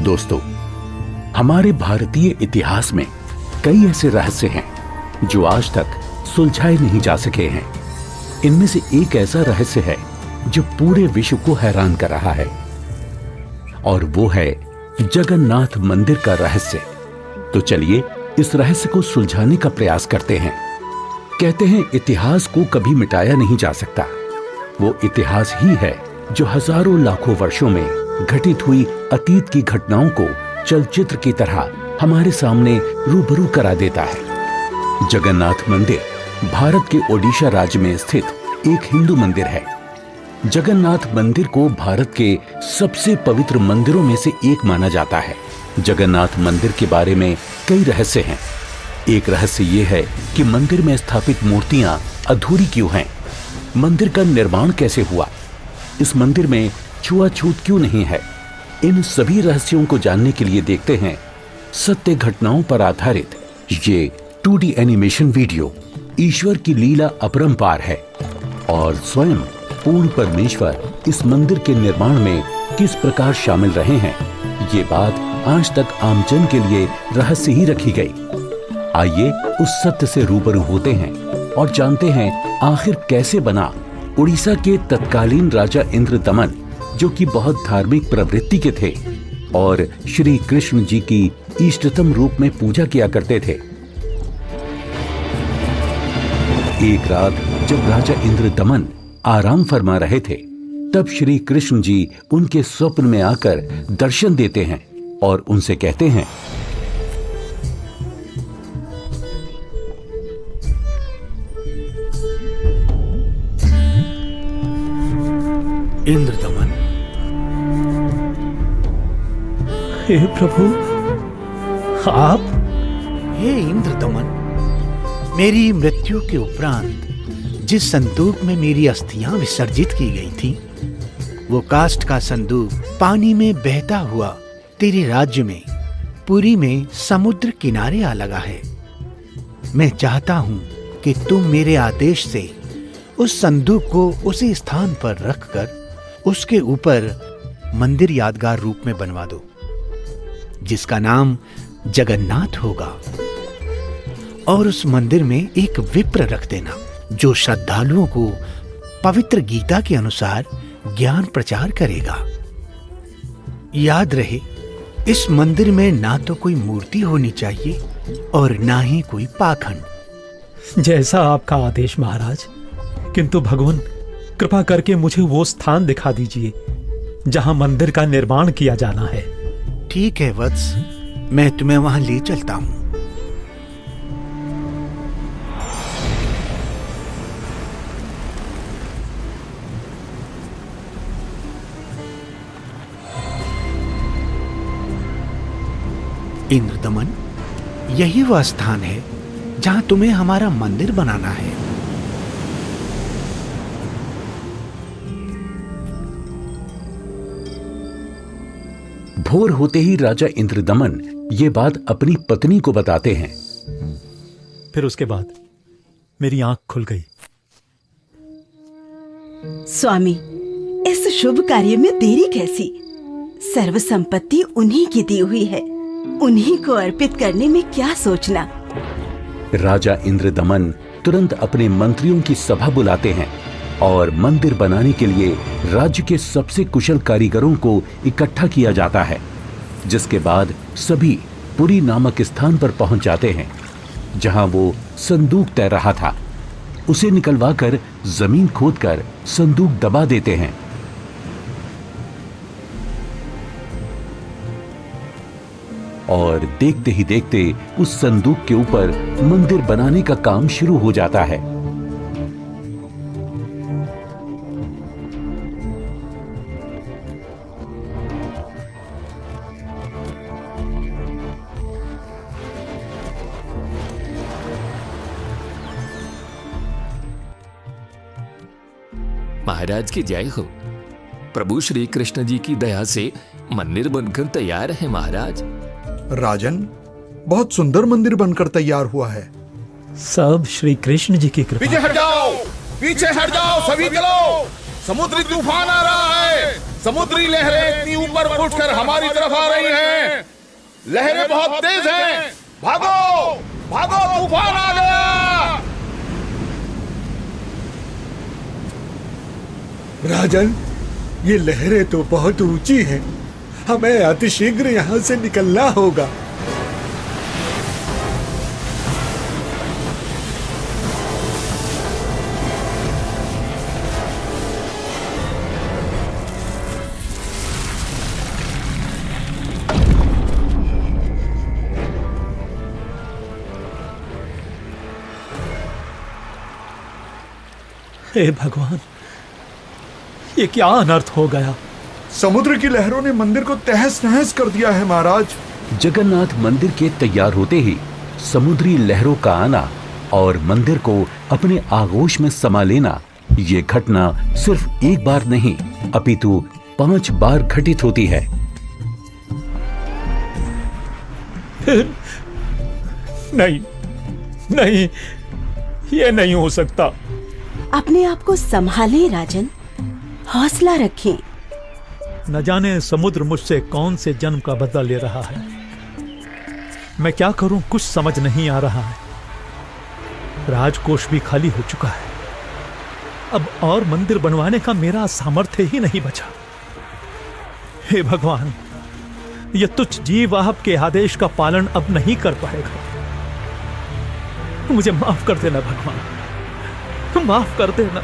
दोस्तों, हमारे भारतीय इतिहास में कई ऐसे रहस्य हैं जो आज तक सुलझाए नहीं जा सके हैं। इनमें से एक ऐसा रहस्य है जो पूरे विश्व को हैरान कर रहा है, और वो है जगन्नाथ मंदिर का रहस्य। तो चलिए इस रहस्य को सुलझाने का प्रयास करते हैं। कहते हैं इतिहास को कभी मिटाया नहीं जा सकता। वो इतिहास ही है जो हजारों लाखों वर्षों में घटित हुई अतीत की घटनाओं को चलचित्र की तरह हमारे सामने रूबरू करा देता है। जगन्नाथ मंदिर भारत के ओडिशा राज्य में स्थित एक हिंदू मंदिर है। जगन्नाथ मंदिर को भारत के सबसे पवित्र मंदिरों में से एक माना जाता है। जगन्नाथ मंदिर के बारे में कई रहस्य हैं। एक रहस्य ये है कि मंदिर में स्थापित मूर्तियां अधूरी क्यों हैं? मंदिर का निर्माण कैसे हुआ? इस मंदिर में छुआछूत क्यों नहीं है? इन सभी रहस्यों को जानने के लिए देखते हैं सत्य घटनाओं पर आधारित ये 2D एनिमेशन वीडियो। ईश्वर की लीला अपरंपार है और स्वयं पूर्ण परमेश्वर इस मंदिर के निर्माण में किस प्रकार शामिल रहे हैं, ये बात आज तक आमजन के लिए रहस्य ही रखी गई। आइए उस सत्य से रूबरू होते हैं और जानते हैं आखिर कैसे बना उड़ीसा के तत्कालीन राजा इंद्रदमन, जो कि बहुत धार्मिक प्रवृत्ति के थे और श्री कृष्ण जी की इष्टतम रूप में पूजा किया करते थे। एक रात जब राजा इंद्रदमन आराम फरमा रहे थे, तब श्री कृष्ण जी उनके स्वप्न में आकर दर्शन देते हैं और उनसे कहते हैं, इंद्रदमन। हे प्रभु, आप? हे इंद्रदमन, मेरी मृत्यु के उपरांत जिस संदूक में मेरी अस्थियां विसर्जित की गई थी, वो काष्ठ का संदूक पानी में बहता हुआ तेरे राज्य में पुरी में समुद्र किनारे आ लगा है। मैं चाहता हूं कि तुम मेरे आदेश से उस संदूक को उसी स्थान पर रखकर उसके ऊपर मंदिर यादगार रूप में बनवा दो, जिसका नाम जगन्नाथ होगा। और उस मंदिर में एक विप्र रख देना जो श्रद्धालुओं को पवित्र गीता के अनुसार ज्ञान प्रचार करेगा। याद रहे, इस मंदिर में ना तो कोई मूर्ति होनी चाहिए और ना ही कोई पाखंड। जैसा आपका आदेश महाराज। किंतु भगवान, कृपा करके मुझे वो स्थान दिखा दीजिए जहां मंदिर का निर्माण किया जाना है। ठीक है वत्स, मैं तुम्हें वहां ले चलता हूं। इंद्रदमन, यही वह स्थान है जहां तुम्हें हमारा मंदिर बनाना है। भोर होते ही राजा इंद्रदमन ये बात अपनी पत्नी को बताते हैं। फिर उसके बाद मेरी आंख खुल गई। स्वामी, इस शुभ कार्य में देरी कैसी? सर्व संपत्ति उन्हीं की दी हुई है, उन्हीं को अर्पित करने में क्या सोचना। राजा इंद्रदमन तुरंत अपने मंत्रियों की सभा बुलाते हैं और मंदिर बनाने के लिए राज्य के सबसे कुशल कारीगरों को इकट्ठा किया जाता है। जिसके बाद सभी पुरी नामक स्थान पर पहुंच जाते हैं जहां वो संदूक तैर रहा था। उसे निकलवाकर जमीन खोदकर संदूक दबा देते हैं। और देखते ही देखते उस संदूक के ऊपर मंदिर बनाने का काम शुरू हो जाता है। महाराज की जय हो। प्रभु श्री कृष्ण जी की दया से मंदिर बनकर तैयार है महाराज। राजन, बहुत सुंदर मंदिर बनकर तैयार हुआ है। सब श्री कृष्ण जी की कृपा। पीछे हट जाओ, पीछे हट जाओ, सभी चलो, समुद्री तूफान आ रहा है, समुद्री लहरें इतनी ऊपर उठकर हमारी तरफ आ रही हैं। लहरें बहुत तेज हैं। भागो भागो, तूफान आ गया। राजन, ये लहरें तो बहुत ऊंची हैं। हमें अतिशीघ्र यहाँ से निकलना होगा। हे भगवान, ये क्या अनर्थ हो गया। समुद्र की लहरों ने मंदिर को तहस नहस कर दिया है महाराज। जगन्नाथ मंदिर के तैयार होते ही समुद्री लहरों का आना और मंदिर को अपने आगोश में समा लेना, ये घटना सिर्फ एक बार नहीं अपितु 5 बार घटित होती है। नहीं नहीं, ये नहीं हो सकता। अपने आप को संभालें राजन, हौसला रखें। न जाने समुद्र मुझसे कौन से जन्म का बदला ले रहा है। मैं क्या करूं, कुछ समझ नहीं आ रहा है। राजकोष भी खाली हो चुका है। अब और मंदिर बनवाने का मेरा सामर्थ्य ही नहीं बचा। हे भगवान, यह तुच्छ जीव आपके आदेश का पालन अब नहीं कर पाएगा। मुझे माफ कर देना भगवान, माफ कर देना।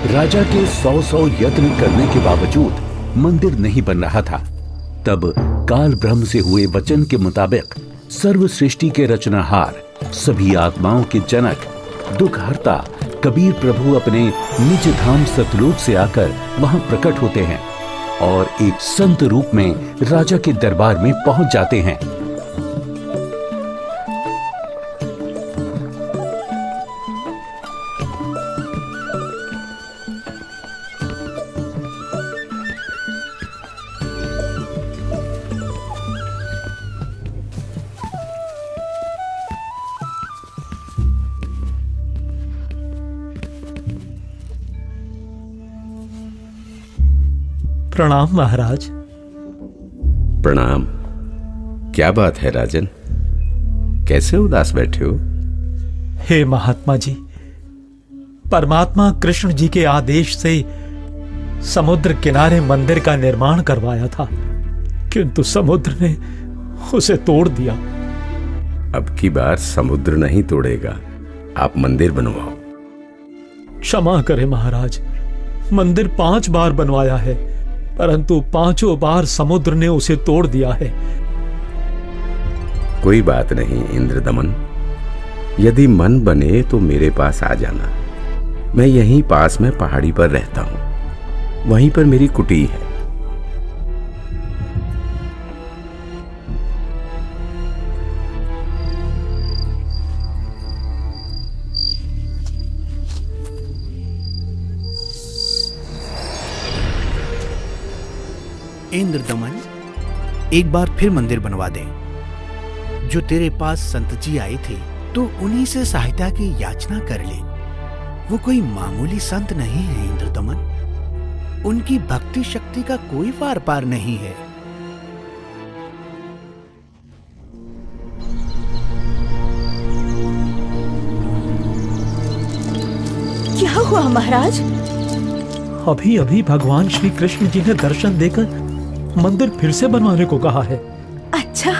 राजा के 100 यत्न करने के बावजूद मंदिर नहीं बन रहा था। तब काल ब्रह्म से हुए वचन के मुताबिक सर्व सृष्टि के रचनाहार, सभी आत्माओं के जनक, दुखहर्ता कबीर प्रभु अपने निज धाम सतलोक से आकर वहां प्रकट होते हैं और एक संत रूप में राजा के दरबार में पहुंच जाते हैं। प्रणाम महाराज। प्रणाम। क्या बात है राजन, कैसे उदास बैठे हो? हे महात्मा जी, परमात्मा कृष्ण जी के आदेश से समुद्र किनारे मंदिर का निर्माण करवाया था, किंतु समुद्र ने उसे तोड़ दिया। अब की बार समुद्र नहीं तोड़ेगा, आप मंदिर बनवाओ। क्षमा करें महाराज, मंदिर 5 बार बनवाया है, परंतु 5 बार समुद्र ने उसे तोड़ दिया है। कोई बात नहीं इंद्रदमन, यदि मन बने तो मेरे पास आ जाना। मैं यहीं पास में पहाड़ी पर रहता हूं, वहीं पर मेरी कुटी है। इंद्रदमन, एक बार फिर मंदिर बनवा दे। जो तेरे पास संत जी आए थे तो उन्हीं से सहायता की याचना कर ले। वो कोई मामूली संत नहीं है इंद्रदमन, उनकी भक्ति शक्ति का कोई पार पार नहीं है। क्या हुआ महाराज? अभी अभी भगवान श्री कृष्ण जी ने दर्शन देकर मंदिर फिर से बनवाने को कहा है। अच्छा।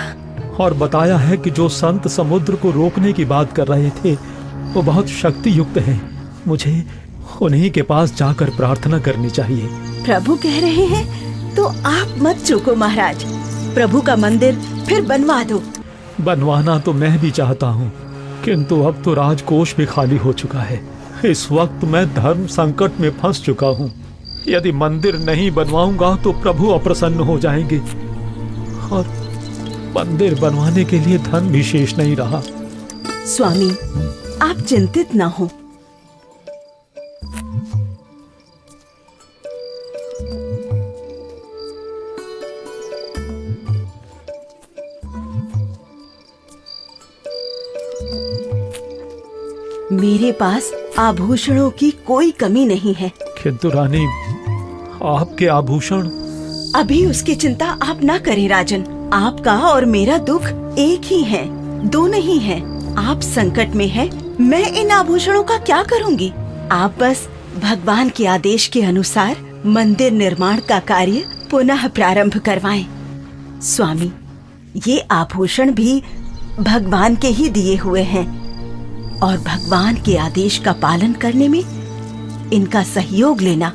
और बताया है कि जो संत समुद्र को रोकने की बात कर रहे थे वो बहुत शक्ति युक्त हैं। मुझे उन्हीं के पास जाकर प्रार्थना करनी चाहिए। प्रभु कह रहे हैं तो आप मत चूको महाराज, प्रभु का मंदिर फिर बनवा दो। बनवाना तो मैं भी चाहता हूँ, किंतु अब तो राजकोष भी खाली हो चुका है। इस वक्त मैं धर्म संकट में फंस चुका हूँ। यदि मंदिर नहीं बनवाऊंगा तो प्रभु अप्रसन्न हो जाएंगे और मंदिर बनवाने के लिए धन भी शेष नहीं रहा। स्वामी, आप चिंतित ना हो। मेरे पास आभूषणों की कोई कमी नहीं है। किंतु रानी, आपके आभूषण। अभी उसकी चिंता आप ना करें राजन। आपका और मेरा दुख एक ही है, दो नहीं है। आप संकट में हैं, मैं इन आभूषणों का क्या करूंगी? आप बस भगवान के आदेश के अनुसार मंदिर निर्माण का कार्य पुनः प्रारंभ करवाएं। स्वामी, ये आभूषण भी भगवान के ही दिए हुए हैं और भगवान के आदेश का पालन करने में इनका सहयोग लेना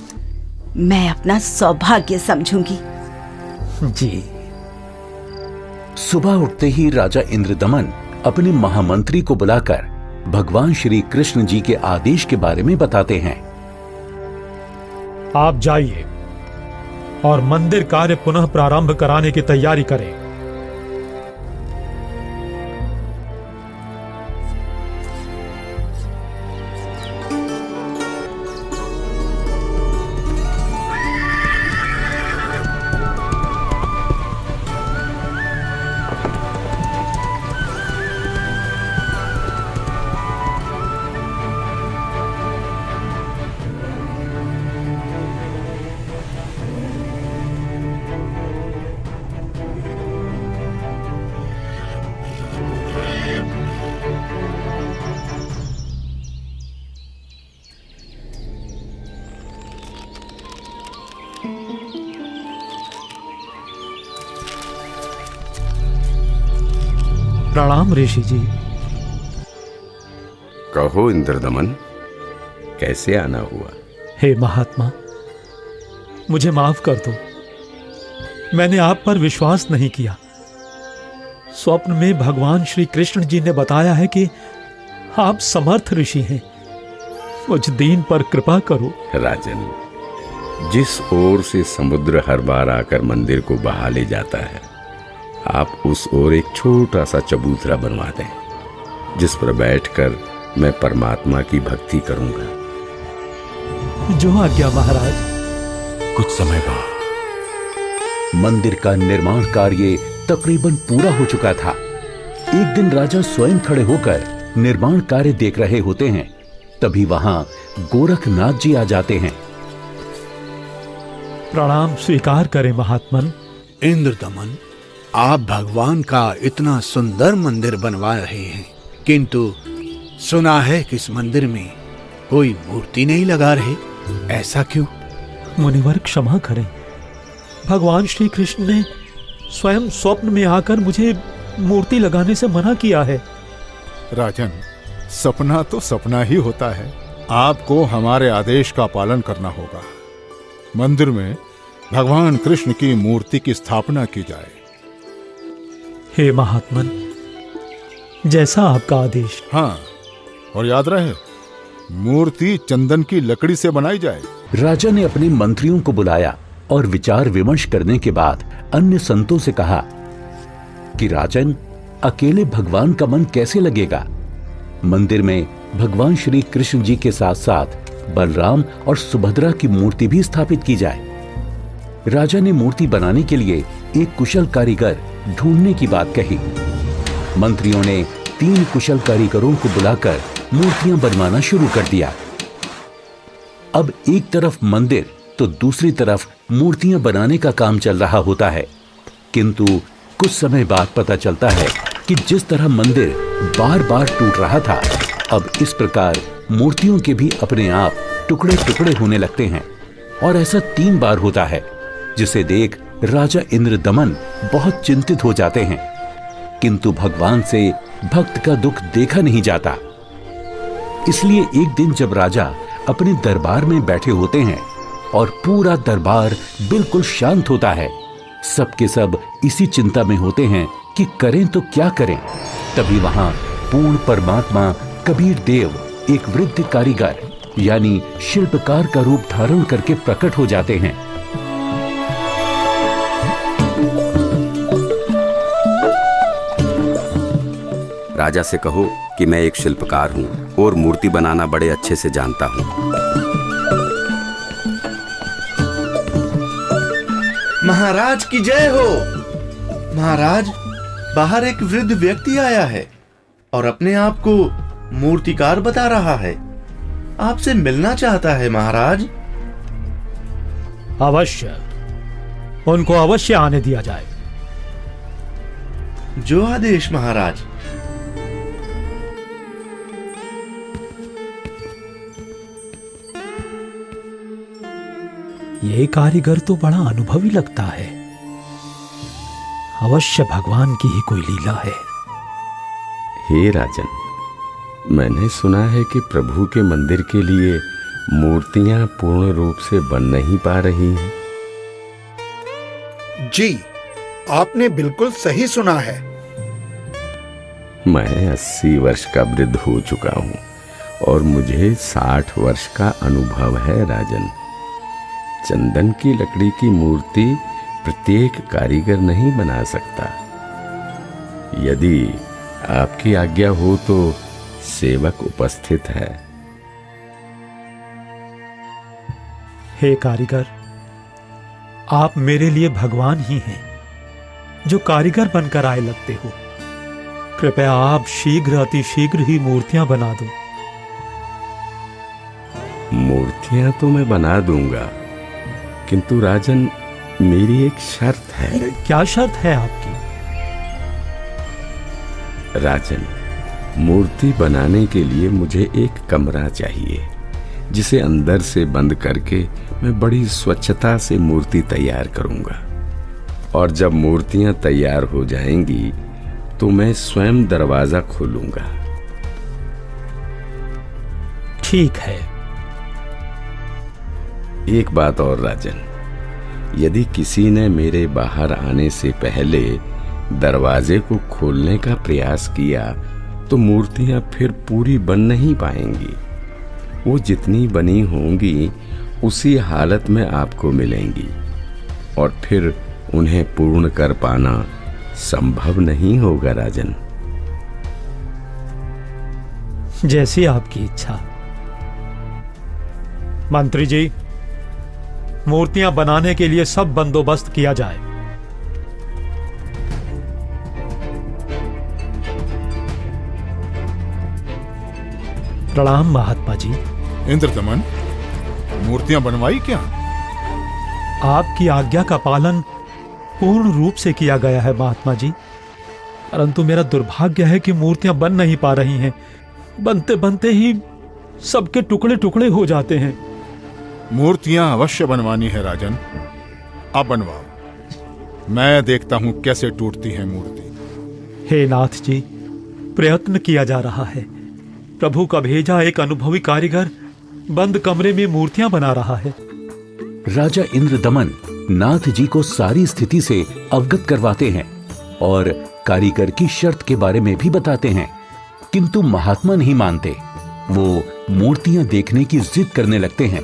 मैं अपना सौभाग्य समझूंगी। जी। सुबह उठते ही राजा इंद्रदमन अपने महामंत्री को बुलाकर भगवान श्री कृष्ण जी के आदेश के बारे में बताते हैं। आप जाइए और मंदिर कार्य पुनः प्रारंभ कराने की तैयारी करें। प्रणाम ऋषि जी। कहो इंद्रदमन, कैसे आना हुआ? हे महात्मा, मुझे माफ कर दो। मैंने आप पर विश्वास नहीं किया। स्वप्न में भगवान श्री कृष्ण जी ने बताया है कि आप समर्थ ऋषि हैं। मुझ दीन पर कृपा करो। राजन, जिस ओर से समुद्र हर बार आकर मंदिर को बहा ले जाता है, आप उस ओर एक छोटा सा चबूतरा बनवा दें, जिस पर बैठकर मैं परमात्मा की भक्ति करूंगा। जो आज्ञा महाराज। कुछ समय बाद मंदिर का निर्माण कार्य तकरीबन पूरा हो चुका था। एक दिन राजा स्वयं खड़े होकर निर्माण कार्य देख रहे होते हैं। तभी वहां गोरखनाथ जी आ जाते हैं। प्रणाम स्वीकार करें महात्मन। इंद्रदमन, आप भगवान का इतना सुंदर मंदिर बनवा रहे हैं, किंतु सुना है कि इस मंदिर में कोई मूर्ति नहीं लगा रहे। ऐसा क्यों? मुनिवर क्षमा करें। भगवान श्री कृष्ण ने स्वयं स्वप्न में आकर मुझे मूर्ति लगाने से मना किया है। राजन, सपना तो सपना ही होता है। आपको हमारे आदेश का पालन करना होगा। मंदिर में भगवान कृष्ण की मूर्ति की स्थापना की जाए। हे महात्मन, जैसा आपका आदेश। हाँ, और याद रहे, मूर्ति चंदन की लकड़ी से बनाई जाए। राजा ने अपने मंत्रियों को बुलाया और विचार विमर्श करने के बाद अन्य संतों से कहा कि राजन, अकेले भगवान का मन कैसे लगेगा? मंदिर में भगवान श्री कृष्ण जी के साथ साथ बलराम और सुभद्रा की मूर्ति भी स्थापित की जाए। राजा ने मूर्ति बनाने के लिए एक कुशल कारीगर ढूंढने की बात कही। मंत्रियों ने 3 कुशल कारीगरों को बुलाकर मूर्तियां बनवाना शुरू कर दिया। अब एक तरफ मंदिर तो दूसरी तरफ मूर्तियां बनाने का काम चल रहा होता है, किंतु कुछ समय बाद पता चलता है कि जिस तरह मंदिर बार बार टूट रहा था, अब इस प्रकार मूर्तियों के भी अपने आप टुकड़े टुकड़े होने लगते हैं। और ऐसा 3 बार होता है, जिसे देख राजा इंद्रदमन बहुत चिंतित हो जाते हैं। किंतु भगवान से भक्त का दुख देखा नहीं जाता। इसलिए एक दिन जब राजा अपने दरबार में बैठे होते हैं और पूरा दरबार बिल्कुल शांत होता है, सबके सब इसी चिंता में होते हैं कि करें तो क्या करें। तभी वहां पूर्ण परमात्मा कबीर देव एक वृद्ध कारीगर यानी शिल्पकार का रूप धारण करके प्रकट हो जाते हैं। राजा से कहो कि मैं एक शिल्पकार हूँ और मूर्ति बनाना बड़े अच्छे से जानता हूँ। महाराज की जय हो। महाराज, बाहर एक वृद्ध व्यक्ति आया है और अपने आप को मूर्तिकार बता रहा है। आपसे मिलना चाहता है महाराज। अवश्य, उनको अवश्य आने दिया जाए। जो आदेश महाराज। ये कारीगर तो बड़ा अनुभवी लगता है। अवश्य भगवान की ही कोई लीला है। हे राजन, मैंने सुना है कि प्रभु के मंदिर के लिए मूर्तियां पूर्ण रूप से बन नहीं पा रही हैं। जी, आपने बिल्कुल सही सुना है। मैं 80 वर्ष का वृद्ध हो चुका हूं और मुझे 60 वर्ष का अनुभव है राजन। चंदन की लकड़ी की मूर्ति प्रत्येक कारीगर नहीं बना सकता। यदि आपकी आज्ञा हो तो सेवक उपस्थित है। हे कारीगर, आप मेरे लिए भगवान ही हैं, जो कारीगर बनकर आए लगते हो। कृपया आप शीघ्र, अति शीघ्र ही मूर्तियां बना दो। मूर्तियां तो मैं बना दूंगा, किंतु राजन, मेरी एक शर्त है। क्या शर्त है आपकी? राजन, मूर्ति बनाने के लिए मुझे एक कमरा चाहिए, जिसे अंदर से बंद करके मैं बड़ी स्वच्छता से मूर्ति तैयार करूंगा। और जब मूर्तियां तैयार हो जाएंगी तो मैं स्वयं दरवाजा खोलूंगा। ठीक है। एक बात और राजन, यदि किसी ने मेरे बाहर आने से पहले दरवाजे को खोलने का प्रयास किया तो मूर्तियां फिर पूरी बन नहीं पाएंगी। वो जितनी बनी होंगी उसी हालत में आपको मिलेंगी और फिर उन्हें पूर्ण कर पाना संभव नहीं होगा राजन। जैसी आपकी इच्छा। मंत्री जी, मूर्तियां बनाने के लिए सब बंदोबस्त किया जाए। प्रणाम महात्मा जी। इंद्रदमन, मूर्तियां बनवाई क्या? आपकी आज्ञा का पालन पूर्ण रूप से किया गया है महात्मा जी, परंतु मेरा दुर्भाग्य है कि मूर्तियां बन नहीं पा रही हैं। बनते बनते ही सबके टुकड़े टुकड़े हो जाते हैं। मूर्तियां अवश्य बनवानी है राजन। अब बनवाओ, मैं देखता हूं कैसे टूटती है मूर्ति। हे नाथ जी, प्रयत्न किया जा रहा है। प्रभु का भेजा एक अनुभवी कारीगर बंद कमरे में मूर्तियां बना रहा है। राजा इंद्रदमन नाथ जी को सारी स्थिति से अवगत करवाते हैं और कारीगर की शर्त के बारे में भी बताते हैं, किंतु महात्मा नहीं मानते। वो मूर्तियां देखने की जिद करने लगते हैं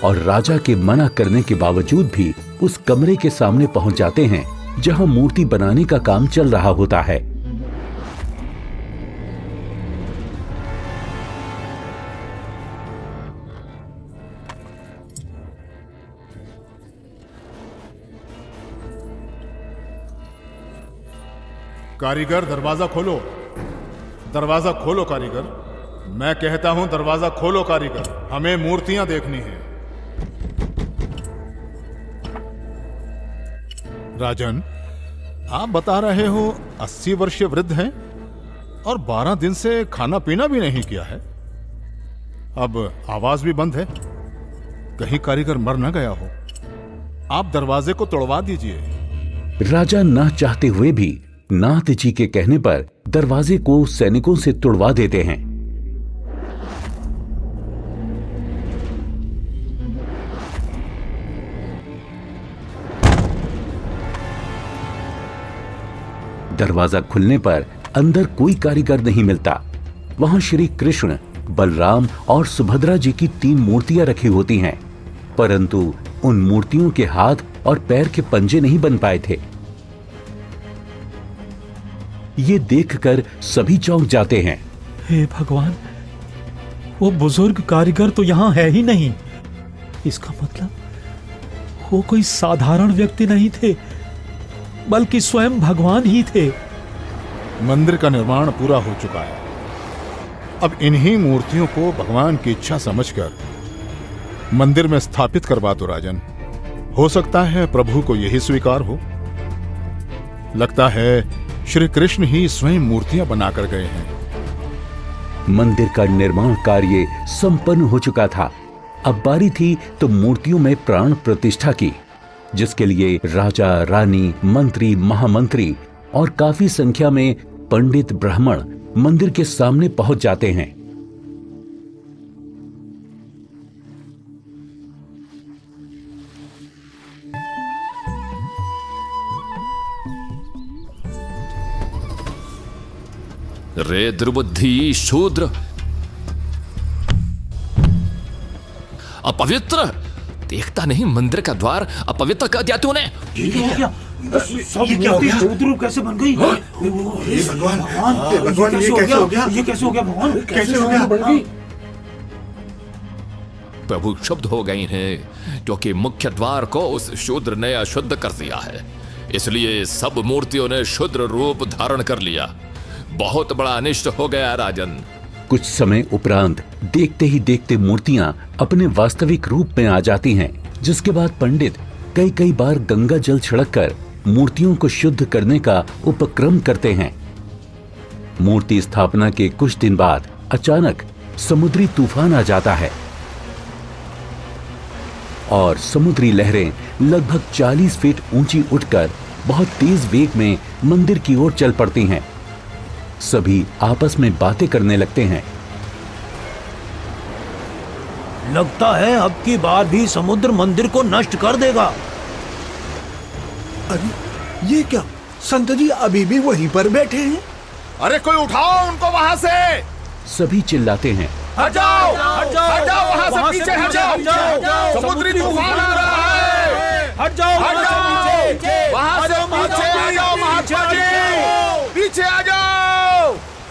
और राजा के मना करने के बावजूद भी उस कमरे के सामने पहुंच जाते हैं जहां मूर्ति बनाने का काम चल रहा होता है। कारीगर, दरवाजा खोलो। दरवाजा खोलो कारीगर। मैं कहता हूं दरवाजा खोलो कारीगर, हमें मूर्तियां देखनी है। राजन, आप बता रहे हो 80 वर्षीय वृद्ध हैं और 12 दिन से खाना पीना भी नहीं किया है। अब आवाज भी बंद है, कहीं कारीगर मर न गया हो। आप दरवाजे को तोड़वा दीजिए। राजा न चाहते हुए भी नाथ जी के कहने पर दरवाजे को सैनिकों से तुड़वा देते हैं। दरवाजा खुलने पर अंदर कोई कारीगर नहीं मिलता। वहां श्री कृष्ण, बलराम और सुभद्रा जी की 3 मूर्तियां रखी होती हैं, परंतु उन मूर्तियों के हाथ और पैर के पंजे नहीं बन पाए थे। ये देखकर सभी चौंक जाते हैं। हे भगवान, वो बुजुर्ग कारीगर तो यहां है ही नहीं। इसका मतलब वो कोई साधारण व्यक्ति नहीं थे, बल्कि स्वयं भगवान ही थे। मंदिर का निर्माण पूरा हो चुका है। अब इन्हीं मूर्तियों को भगवान की इच्छा समझकर मंदिर में स्थापित करवा दो राजन। हो सकता है प्रभु को यही स्वीकार हो। लगता है श्री कृष्ण ही स्वयं मूर्तियां बनाकर गए हैं। मंदिर का निर्माण कार्य संपन्न हो चुका था। अब बारी थी तो मूर्तियों में प्राण प्रतिष्ठा की, जिसके लिए राजा, रानी, मंत्री, महामंत्री और काफी संख्या में पंडित ब्राह्मण मंदिर के सामने पहुंच जाते हैं। रे दुर्बुद्धि शूद्र, अपवित्र! देखता नहीं मंदिर का द्वार अपवित्र कर दिया तूने। ये क्या हो गया? शूद्र कैसे बन गई? भगवान, भगवान, ये कैसे हो गया? ये कैसे हो गया भगवान? कैसे हो गया? प्रभु शुद्ध हो गई हैं क्योंकि मुख्य द्वार को उस शूद्र ने अशुद्ध कर दिया है, इसलिए सब मूर्तियों ने शूद्र रूप धारण कर लिया। बहुत बड़ा अनिष्ट हो गया राजन। कुछ समय उपरांत देखते ही देखते मूर्तियां अपने वास्तविक रूप में आ जाती हैं, जिसके बाद पंडित कई कई बार गंगा जल छिड़ककर मूर्तियों को शुद्ध करने का उपक्रम करते हैं। मूर्ति स्थापना के कुछ दिन बाद अचानक समुद्री तूफान आ जाता है और समुद्री लहरें लगभग 40 फीट ऊंची उठकर बहुत तेज वेग में मंदिर की ओर चल पड़ती हैं। सभी आपस में बातें करने लगते हैं। लगता है अब की बार भी समुद्र मंदिर को नष्ट कर देगा। अरे ये क्या? संत जी अभी भी वहीं पर बैठे हैं। अरे कोई उठाओ उनको वहां से। सभी चिल्लाते हैं, हट जाओ, हट जाओ, हट जाओ, वहां से पीछे हट जाओ। समुद्री तूफान आ रहा है। हट जाओ, हट जाओ, वहां से पीछे आ जाओ महात्मा जी, पीछे आ जाओ।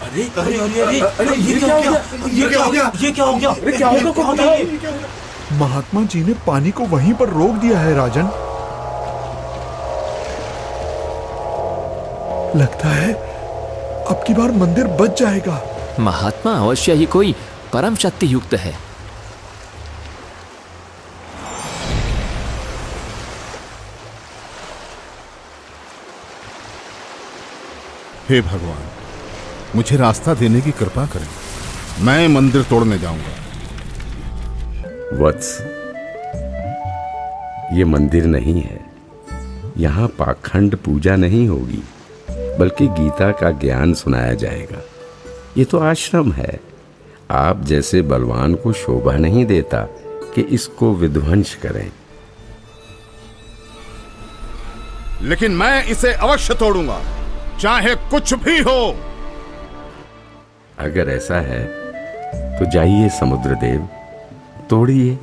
अरे अरे अरे अरे अरे ये क्या हो गया? ये क्या हो गया? ये क्या हो गया? अरे क्या होगा? कहाँ था? महात्मा जी ने पानी को वहीं पर रोक दिया है राजन। लगता है अब की बार मंदिर बच जाएगा। महात्मा अवश्य ही कोई परम शक्ति युक्त है। हे भगवान, मुझे रास्ता देने की कृपा करें। मैं मंदिर तोड़ने जाऊंगा। वत्स, ये मंदिर नहीं है। यहाँ पाखंड पूजा नहीं होगी, बल्कि गीता का ज्ञान सुनाया जाएगा। ये तो आश्रम है। आप जैसे बलवान को शोभा नहीं देता कि इसको विध्वंस करें। लेकिन मैं इसे अवश्य तोड़ूंगा, चाहे कुछ भी हो। अगर ऐसा है तो जाइए समुद्रदेव, तोड़िए।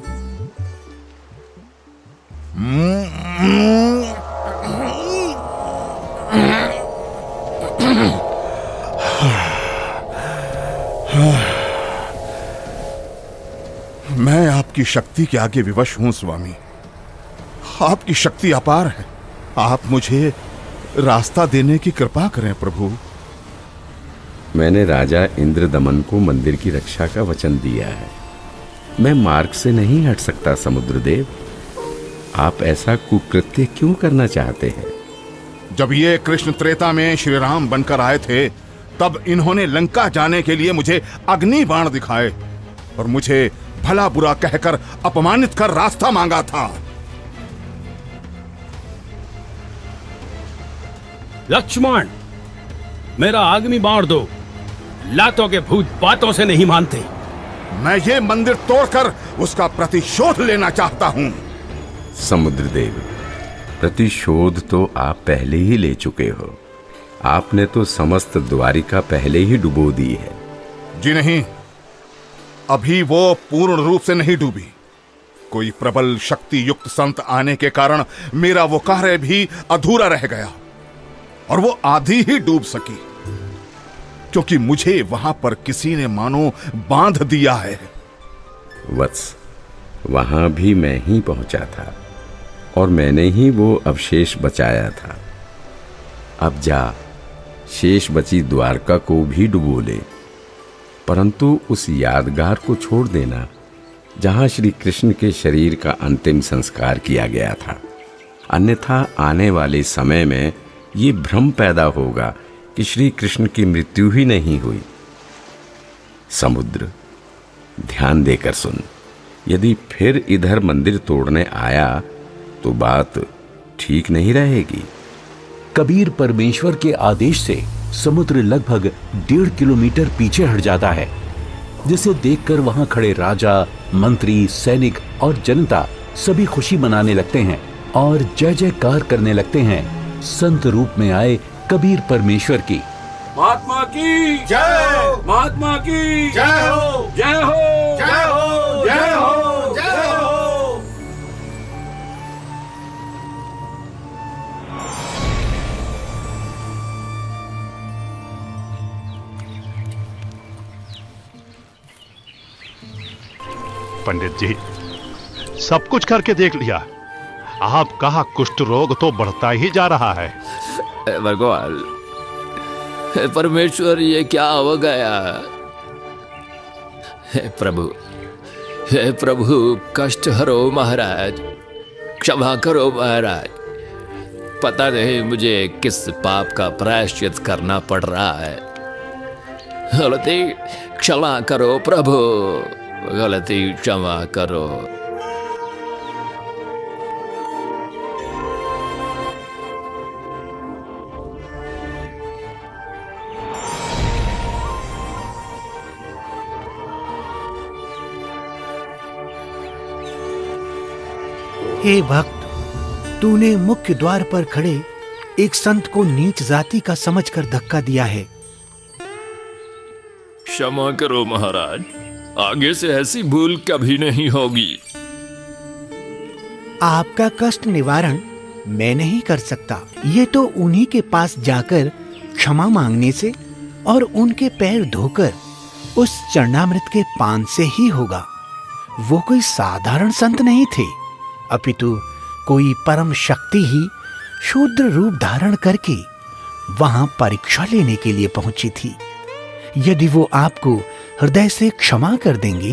मैं आपकी शक्ति के आगे विवश हूं स्वामी। आपकी शक्ति अपार है। आप मुझे रास्ता देने की कृपा करें प्रभु। मैंने राजा इंद्रदमन को मंदिर की रक्षा का वचन दिया है। मैं मार्ग से नहीं हट सकता समुद्रदेव। आप ऐसा कुकृत्य क्यों करना चाहते हैं? जब ये कृष्ण त्रेता में श्री राम बनकर आए थे, तब इन्होंने लंका जाने के लिए मुझे अग्नि बाण दिखाए और मुझे भला बुरा कहकर अपमानित कर रास्ता मांगा था। लक्ष्मण, मेरा अग्नि बाण दो। लातों के भूत बातों से नहीं मानते। मैं ये मंदिर तोड़कर उसका प्रतिशोध लेना चाहता हूं। समुद्रदेव, प्रतिशोध तो आप पहले ही ले चुके हो। आपने तो समस्त द्वारिका पहले ही डुबो दी है। जी नहीं, अभी वो पूर्ण रूप से नहीं डूबी। कोई प्रबल शक्ति युक्त संत आने के कारण मेरा वो कार्य भी अधूरा रह गया और वो आधी ही डूब सकी, क्योंकि मुझे वहां पर किसी ने मानो बांध दिया है। वत्स, वहां भी मैं ही पहुंचा था और मैंने ही वो अवशेष बचाया था। अब जा, शेष बची द्वारका को भी डुबो ले, परंतु उस यादगार को छोड़ देना जहां श्री कृष्ण के शरीर का अंतिम संस्कार किया गया था। अन्यथा आने वाले समय में ये भ्रम पैदा होगा कि श्री कृष्ण की मृत्यु ही नहीं हुई। समुद्र, ध्यान देकर सुन। यदि फिर इधर मंदिर तोड़ने आया तो बात ठीक नहीं रहेगी। कबीर परमेश्वर के आदेश से समुद्र लगभग 1.5 किलोमीटर पीछे हट जाता है, जिसे देखकर वहां खड़े राजा, मंत्री, सैनिक और जनता सभी खुशी मनाने लगते हैं और जय जयकार करने लगते हैं संत रूप में आए कबीर परमेश्वर की। महात्मा की जय, महात्मा की जय हो, जय हो, जय हो, जय हो, जय हो। पंडित जी, सब कुछ करके देख लिया। आपका कुष्ठ रोग तो बढ़ता ही जा रहा है। भगवान, परमेश्वर, ये क्या हो गया? हे प्रभु, कष्ट हरो महाराज, क्षमा करो महाराज। पता नहीं मुझे किस पाप का प्रायश्चित करना पड़ रहा है। गलती क्षमा करो प्रभु, गलती क्षमा करो। हे भक्त, तूने मुख्य द्वार पर खड़े एक संत को नीच जाति का समझकर धक्का दिया है। क्षमा करो महाराज, आगे से ऐसी भूल कभी नहीं होगी। आपका कष्ट निवारण मैं नहीं कर सकता। ये तो उन्हीं के पास जाकर क्षमा मांगने से और उनके पैर धोकर उस चरणामृत के पान से ही होगा। वो कोई साधारण संत नहीं थे, अपितु कोई परम शक्ति ही शूद्र रूप धारण करके वहां परीक्षा लेने के लिए पहुंची थी। यदि वो आपको हृदय से क्षमा कर देंगे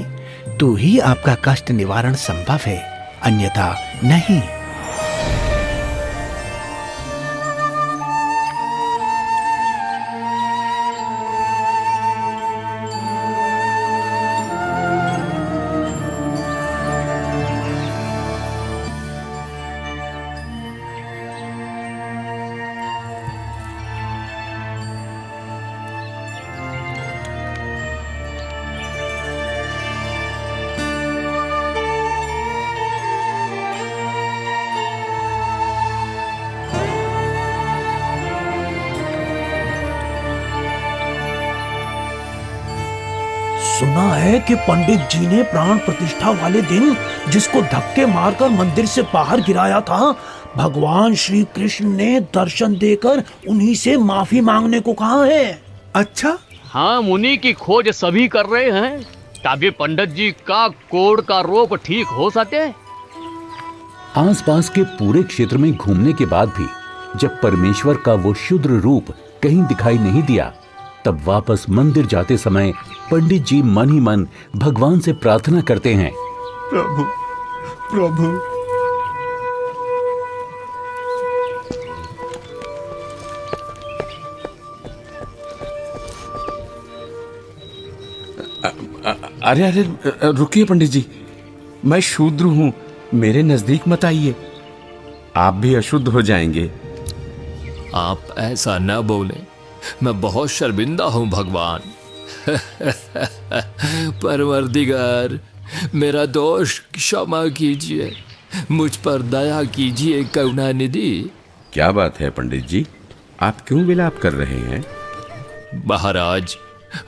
तो ही आपका कष्ट निवारण संभव है, अन्यथा नहीं। सुना है कि पंडित जी ने प्राण प्रतिष्ठा वाले दिन जिसको धक्के मारकर मंदिर से बाहर गिराया था, भगवान श्री कृष्ण ने दर्शन देकर उन्हीं से माफी मांगने को कहा है। अच्छा? हाँ, मुनि की खोज सभी कर रहे हैं ताकि पंडित जी का कोढ़ का रोग ठीक हो सके। आसपास के पूरे क्षेत्र में घूमने के बाद भी जब परमेश्वर का वो शुद्र रूप कहीं दिखाई नहीं दिया, तब वापस मंदिर जाते समय पंडित जी मन ही मन भगवान से प्रार्थना करते हैं, प्रभु, प्रभु, अरे अरे रुकिए पंडित जी, मैं शूद्र हूं, मेरे नजदीक मत आइए, आप भी अशुद्ध हो जाएंगे। आप ऐसा न बोले, मैं बहुत शर्मिंदा हूं भगवान। परवरदिगार, मेरा दोष क्षमा कीजिए, मुझ पर दया कीजिए करुणानिधि। क्या बात है पंडित जी, आप क्यों विलाप कर रहे हैं? महाराज,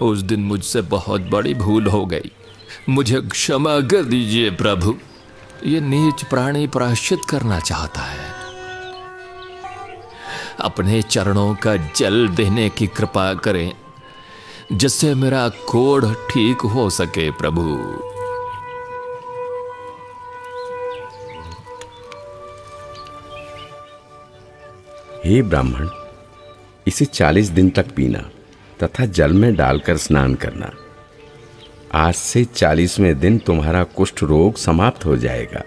उस दिन मुझसे बहुत बड़ी भूल हो गई, मुझे क्षमा कर दीजिए प्रभु। ये नीच प्राणी प्रायश्चित करना चाहता है, अपने चरणों का जल देने की कृपा करें जिससे मेरा कोढ़ ठीक हो सके प्रभु। हे ब्राह्मण, इसे 40 दिन तक पीना तथा जल में डालकर स्नान करना। आज से 40वें दिन तुम्हारा कुष्ठ रोग समाप्त हो जाएगा।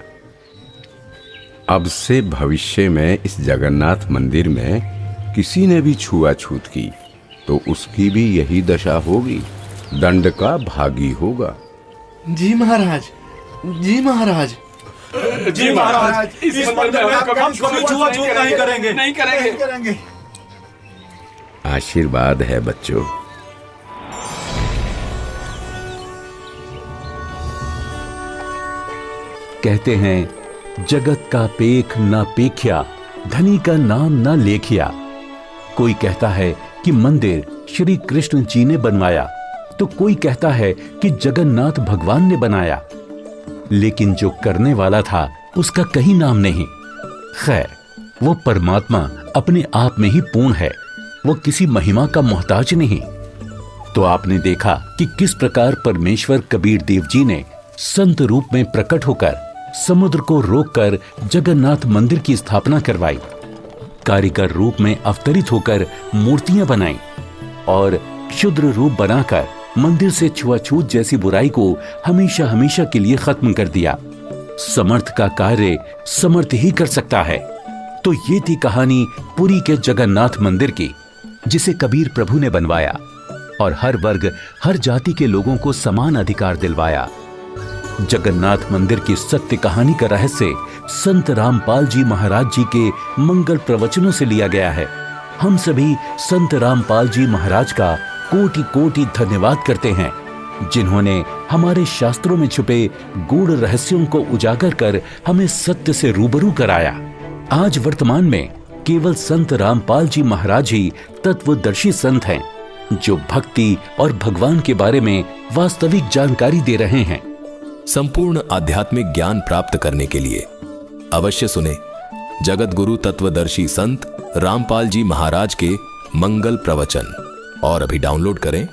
अब से भविष्य में इस जगन्नाथ मंदिर में किसी ने भी छुआछूत की तो उसकी भी यही दशा होगी, दंड का भागी होगा। जी महाराज, जी महाराज, जी महाराज, इस मंदिर में हम कभी छुआछूत नहीं करेंगे, नहीं करेंगे। आशीर्वाद है बच्चों। कहते हैं जगत का पेख ना पेख्या, धनी का नाम ना लेखिया। कोई कहता है कि मंदिर श्री कृष्ण जी ने बनवाया, तो कोई कहता है कि जगन्नाथ भगवान ने बनाया, लेकिन जो करने वाला था उसका कहीं नाम नहीं। खैर, वो परमात्मा अपने आप में ही पूर्ण है, वो किसी महिमा का मोहताज नहीं। तो आपने देखा कि किस प्रकार परमेश्वर कबीर देव जी ने संत रूप में प्रकट होकर समुद्र को रोककर जगन्नाथ मंदिर की स्थापना करवाई, कारीगर रूप में अवतरित होकर मूर्तियां बनाई और क्षुद्र रूप बनाकर मंदिर से छुआछूत जैसी बुराई को हमेशा हमेशा के लिए खत्म कर दिया। समर्थ का कार्य समर्थ ही कर सकता है। तो ये थी कहानी पुरी के जगन्नाथ मंदिर की, जिसे कबीर प्रभु ने बनवाया और हर वर्ग हर जाति के लोगों को समान अधिकार दिलवाया। जगन्नाथ मंदिर की सत्य कहानी का रहस्य संत रामपाल जी महाराज जी के मंगल प्रवचनों से लिया गया है। हम सभी संत रामपाल जी महाराज का कोटि कोटि धन्यवाद करते हैं, जिन्होंने हमारे शास्त्रों में छुपे गूढ़ रहस्यों को उजागर कर हमें सत्य से रूबरू कराया। आज वर्तमान में केवल संत रामपाल जी महाराज ही तत्वदर्शी संत हैं, जो भक्ति और भगवान के बारे में वास्तविक जानकारी दे रहे हैं। संपूर्ण आध्यात्मिक ज्ञान प्राप्त करने के लिए अवश्य सुने जगत गुरु तत्वदर्शी संत रामपाल जी महाराज के मंगल प्रवचन और अभी डाउनलोड करें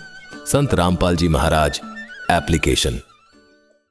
संत रामपाल जी महाराज एप्लीकेशन।